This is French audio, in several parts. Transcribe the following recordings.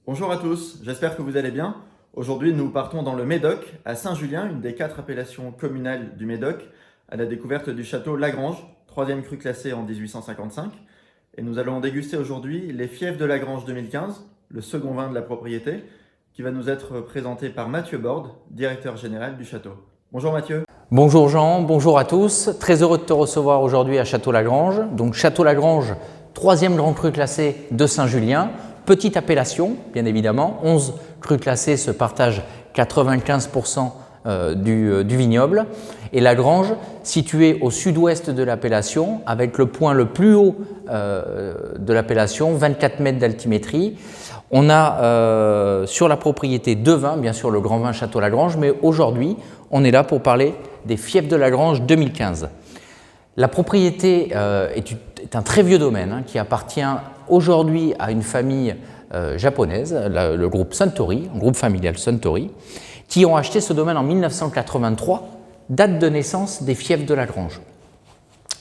Bonjour à tous, j'espère que vous allez bien. Aujourd'hui, nous partons dans le Médoc, à Saint-Julien, une des 4 appellations communales du Médoc, à la découverte du château Lagrange, troisième cru classé en 1855. Et nous allons déguster aujourd'hui les Fièvres de Lagrange 2015, le second vin de la propriété, qui va nous être présenté par Mathieu Borde, directeur général du château. Bonjour Mathieu. Bonjour Jean, bonjour à tous. Très heureux de te recevoir aujourd'hui à Château Lagrange. Donc Château Lagrange, troisième grand cru classé de Saint-Julien. Petite appellation, bien évidemment. 11 crus classés se partagent 95% du vignoble. Et Lagrange, situé au sud-ouest de l'appellation, avec le point le plus haut de l'appellation, 24 mètres d'altimétrie. On a sur la propriété deux vins, bien sûr le grand vin Château Lagrange, mais aujourd'hui, on est là pour parler des Fièvres de Lagrange 2015. La propriété est un très vieux domaine qui appartient aujourd'hui à une famille japonaise, le groupe Suntory, un groupe familial Suntory, qui ont acheté ce domaine en 1983, date de naissance des Fièvres de Lagrange.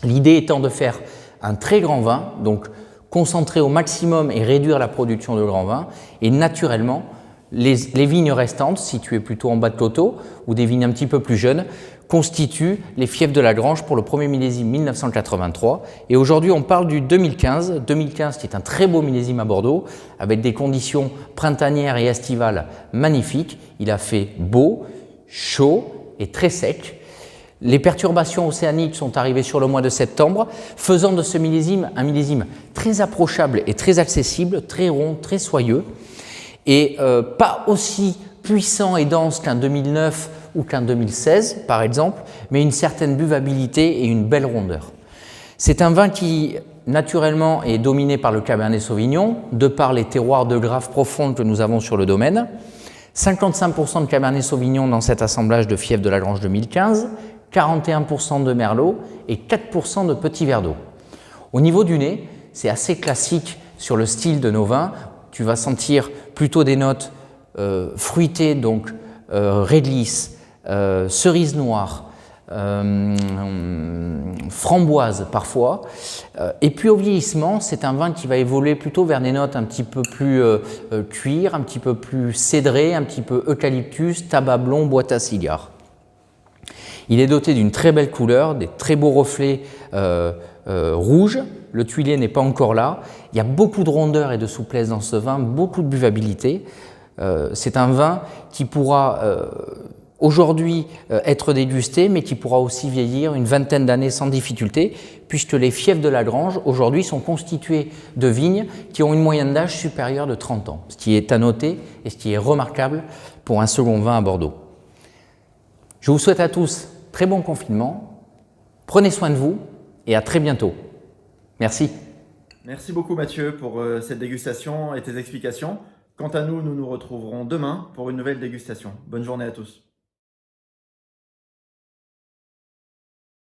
L'idée étant de faire un très grand vin, donc concentrer au maximum et réduire la production de grand vin, et naturellement, les vignes restantes, situées plutôt en bas de coteau, ou des vignes un petit peu plus jeunes, constituent les Fièvres de Lagrange pour le premier millésime 1983. Et aujourd'hui, on parle du 2015. 2015 qui est un très beau millésime à Bordeaux, avec des conditions printanières et estivales magnifiques. Il a fait beau, chaud et très sec. Les perturbations océaniques sont arrivées sur le mois de septembre, faisant de ce millésime un millésime très approchable et très accessible, très rond, très soyeux, et pas aussi puissant et dense qu'un 2009 ou qu'un 2016 par exemple, mais une certaine buvabilité et une belle rondeur. C'est un vin qui naturellement est dominé par le Cabernet Sauvignon, de par les terroirs de graves profondes que nous avons sur le domaine. 55% de Cabernet Sauvignon dans cet assemblage de Fièvres de Lagrange 2015, 41% de Merlot et 4% de petits verres d'eau. Au niveau du nez, c'est assez classique sur le style de nos vins. Tu vas sentir plutôt des notes fruitées, donc réglisse, cerise noire, framboise parfois. Et puis au vieillissement, c'est un vin qui va évoluer plutôt vers des notes un petit peu plus cuir, un petit peu plus cédré, un petit peu eucalyptus, tabac blond, boîte à cigares. Il est doté d'une très belle couleur, des très beaux reflets rouges. Le tuilé n'est pas encore là. Il y a beaucoup de rondeur et de souplesse dans ce vin, beaucoup de buvabilité. C'est un vin qui pourra aujourd'hui être dégusté, mais qui pourra aussi vieillir une vingtaine d'années sans difficulté, puisque les Fièvres de Lagrange aujourd'hui sont constituées de vignes qui ont une moyenne d'âge supérieure de 30 ans, ce qui est à noter et ce qui est remarquable pour un second vin à Bordeaux. Je vous souhaite à tous très bon confinement, prenez soin de vous et à très bientôt. Merci. Merci beaucoup Mathieu pour cette dégustation et tes explications. Quant à nous, nous nous retrouverons demain pour une nouvelle dégustation. Bonne journée à tous.